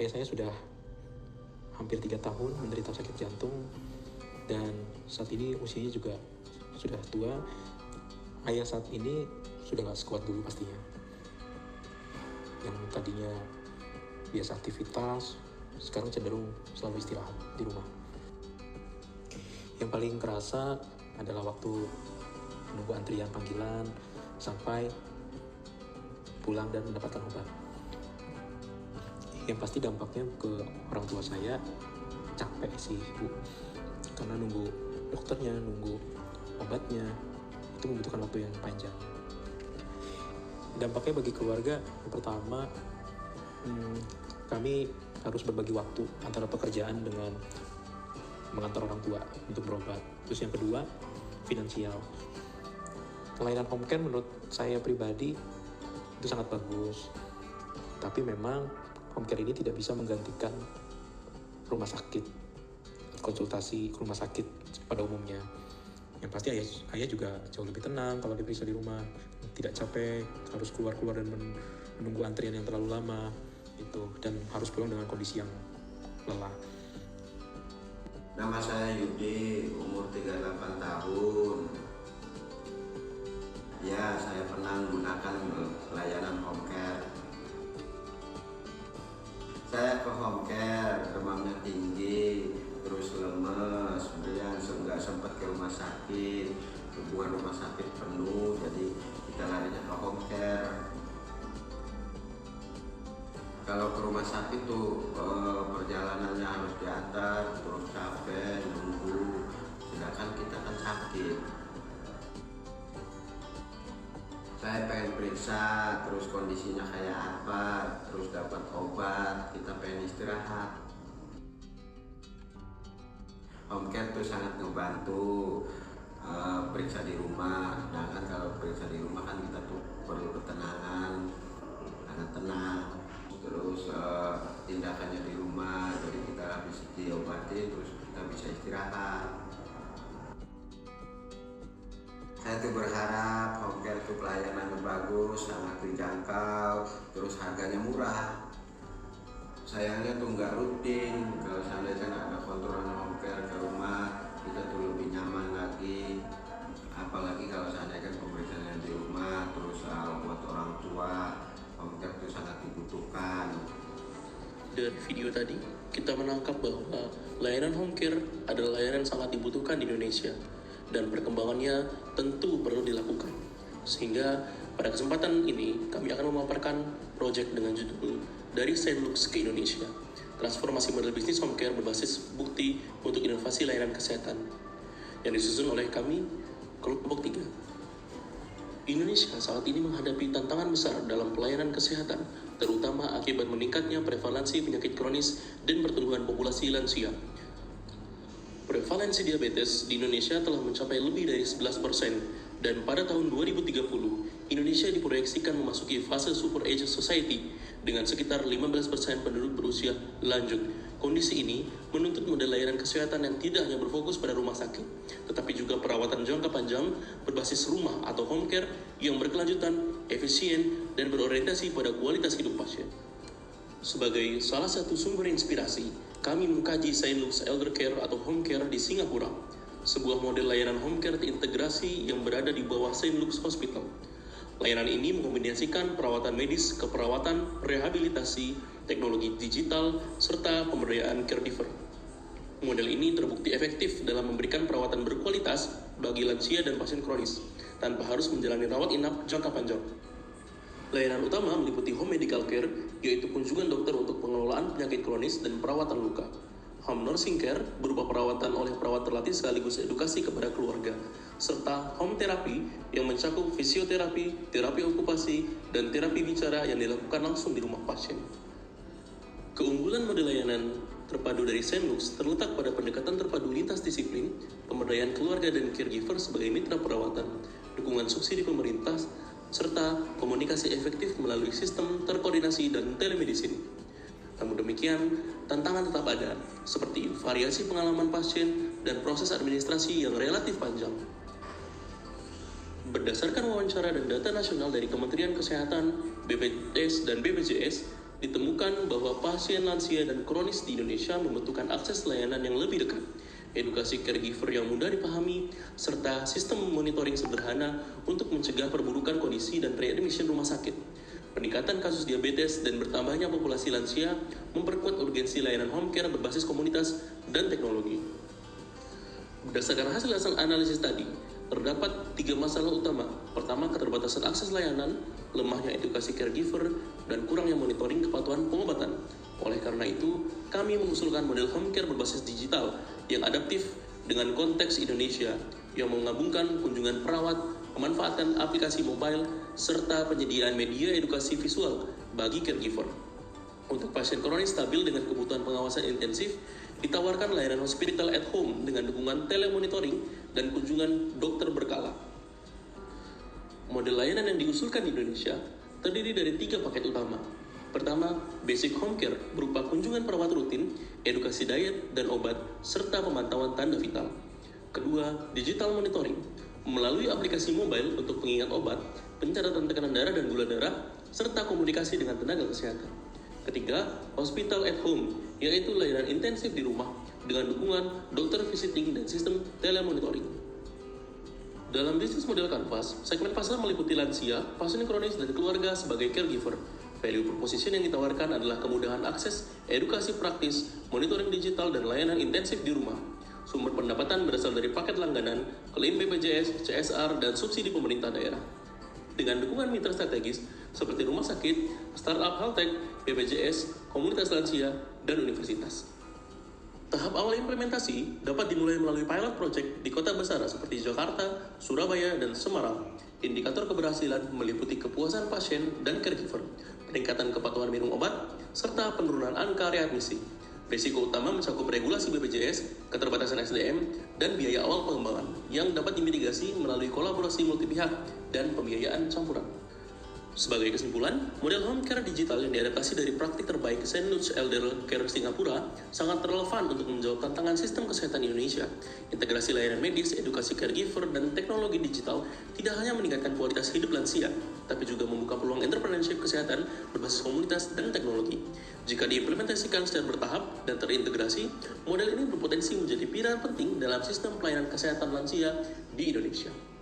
Ayah saya sudah hampir 3 tahun menderita sakit jantung dan saat ini usianya juga sudah tua. Ayah saat ini sudah gak sekuat dulu pastinya. Yang tadinya biasa aktivitas, sekarang cenderung selalu istirahat di rumah. Yang paling kerasa adalah waktu menunggu antrian panggilan sampai pulang dan mendapatkan obat. Yang pasti dampaknya ke orang tua saya capek sih Bu, karena nunggu dokternya, nunggu obatnya, itu membutuhkan waktu yang panjang. Dampaknya bagi keluarga, yang pertama kami harus berbagi waktu antara pekerjaan dengan mengantar orang tua untuk berobat. Terus yang kedua, finansial. Layanan home care menurut saya pribadi itu sangat bagus, tapi memang home care ini tidak bisa menggantikan rumah sakit, konsultasi ke rumah sakit pada umumnya. Yang pasti ayah juga jauh lebih tenang kalau diperiksa di rumah, tidak capek harus keluar dan menunggu antrian yang terlalu lama itu, dan harus pulang dengan kondisi yang lelah. Nama saya Yudi, umur 38 tahun. Ya, saya pernah menggunakan layanan home care. Saya ke home care, demamnya tinggi, terus lemes, kemudian nggak sempat ke rumah sakit, hubungan rumah sakit penuh, jadi kita larinya ke home care. Kalau ke rumah sakit tuh perjalanannya harus diantar, terus capek, nunggu, sedangkan kita kan sakit. Saya pengen periksa, terus kondisinya kayak apa, terus dapat obat, kita pengen istirahat. Home care tuh sangat ngebantu periksa di rumah, sedangkan kalau periksa di rumah kan kita tuh perlu ketenangan, sangat tenang. Terus tindakannya di rumah, jadi kita habis diobati terus kita bisa istirahat. Saya tuh berharap home care tuh pelayanannya bagus, sangat terjangkau, terus harganya murah. Sayangnya tuh nggak rutin, kalau seandainya ada kontrol home care ke rumah, kita tuh lebih nyaman lagi. Apalagi kalau seandainya pemeriksaan di rumah, terus buat orang tua, home care itu sangat dibutuhkan. Dari video tadi, kita menangkap bahwa layanan home care adalah layanan sangat dibutuhkan di Indonesia dan perkembangannya tentu perlu dilakukan. Sehingga pada kesempatan ini kami akan memaparkan proyek dengan judul Dari St. Luke's ke Indonesia, transformasi model bisnis home care berbasis bukti untuk inovasi layanan kesehatan, yang disusun oleh kami, kelompok 3. Indonesia saat ini menghadapi tantangan besar dalam pelayanan kesehatan, terutama akibat meningkatnya prevalensi penyakit kronis dan pertumbuhan populasi lansia. Prevalensi diabetes di Indonesia telah mencapai lebih dari 11%, dan pada tahun 2030, Indonesia diproyeksikan memasuki fase super age society dengan sekitar 15% penduduk berusia lanjut. Kondisi ini menuntut model layanan kesehatan yang tidak hanya berfokus pada rumah sakit, tetapi juga perawatan jangka panjang berbasis rumah atau home care yang berkelanjutan, efisien, dan berorientasi pada kualitas hidup pasien. Sebagai salah satu sumber inspirasi, kami mengkaji St. Luke's Elder Care atau Home Care di Singapura, sebuah model layanan home care terintegrasi yang berada di bawah St. Luke's Hospital. Layanan ini mengombinasikan perawatan medis, keperawatan, rehabilitasi, teknologi digital, serta pemberdayaan caregiver. Model ini terbukti efektif dalam memberikan perawatan berkualitas bagi lansia dan pasien kronis, tanpa harus menjalani rawat inap jangka panjang. Layanan utama meliputi home medical care, yaitu kunjungan dokter untuk pengelolaan penyakit kronis dan perawatan luka. Home nursing care berupa perawatan oleh perawat terlatih sekaligus edukasi kepada keluarga, serta home therapy yang mencakup fisioterapi, terapi okupasi, dan terapi bicara yang dilakukan langsung di rumah pasien. Keunggulan model layanan terpadu dari St. Luke's terletak pada pendekatan terpadu lintas disiplin, pemberdayaan keluarga dan caregiver sebagai mitra perawatan, dukungan subsidi pemerintah, serta komunikasi efektif melalui sistem terkoordinasi dan telemedicine. Namun demikian, tantangan tetap ada, seperti variasi pengalaman pasien dan proses administrasi yang relatif panjang. Berdasarkan wawancara dan data nasional dari Kementerian Kesehatan, BPJS, dan BPJS, ditemukan bahwa pasien lansia dan kronis di Indonesia membutuhkan akses layanan yang lebih dekat, edukasi caregiver yang mudah dipahami, serta sistem monitoring sederhana untuk mencegah perburukan kondisi dan readmission rumah sakit. Peningkatan kasus diabetes dan bertambahnya populasi lansia memperkuat urgensi layanan home care berbasis komunitas dan teknologi. Berdasarkan hasil analisis tadi, terdapat 3 masalah utama. Pertama, keterbatasan akses layanan, lemahnya edukasi caregiver, dan kurangnya monitoring kepatuhan pengobatan. Oleh karena itu, kami mengusulkan model home care berbasis digital yang adaptif dengan konteks Indonesia, yang menggabungkan kunjungan perawat, pemanfaatan aplikasi mobile, serta penyediaan media edukasi visual bagi caregiver. Untuk pasien kronis stabil dengan kebutuhan pengawasan intensif, ditawarkan layanan hospital at home dengan dukungan telemonitoring dan kunjungan dokter berkala. Model layanan yang diusulkan di Indonesia terdiri dari 3 paket utama. Pertama, basic home care berupa kunjungan perawat rutin, edukasi diet dan obat, serta pemantauan tanda vital. Kedua, digital monitoring melalui aplikasi mobile untuk pengingat obat, pencatatan tekanan darah dan gula darah, serta komunikasi dengan tenaga kesehatan. Ketiga, hospital at home, yaitu layanan intensif di rumah dengan dukungan dokter visiting dan sistem telemonitoring. Dalam bisnis model Canvas, segmen pasar meliputi lansia, pasien kronis, dan keluarga sebagai caregiver. Value proposition yang ditawarkan adalah kemudahan akses, edukasi praktis, monitoring digital, dan layanan intensif di rumah. Sumber pendapatan berasal dari paket langganan, klaim BPJS, CSR, dan subsidi pemerintah daerah. Dengan dukungan mitra strategis seperti rumah sakit, startup health tech, BPJS, komunitas lansia, dan universitas. Tahap awal implementasi dapat dimulai melalui pilot project di kota besar seperti Jakarta, Surabaya, dan Semarang. Indikator keberhasilan meliputi kepuasan pasien dan caregiver, peningkatan kepatuhan minum obat, serta penurunan angka readmisi. Risiko utama mencakup regulasi BPJS, keterbatasan SDM, dan biaya awal pengembangan yang dapat dimitigasi melalui kolaborasi multipihak dan pembiayaan campuran. Sebagai kesimpulan, model home care digital yang diadaptasi dari praktik terbaik St. Luke's Elder Care Singapura sangat relevan untuk menjawab tantangan sistem kesehatan Indonesia. Integrasi layanan medis, edukasi caregiver, dan teknologi digital tidak hanya meningkatkan kualitas hidup lansia, tapi juga membuka peluang entrepreneurship kesehatan berbasis komunitas dan teknologi. Jika diimplementasikan secara bertahap dan terintegrasi, model ini berpotensi menjadi pilar penting dalam sistem pelayanan kesehatan lansia di Indonesia.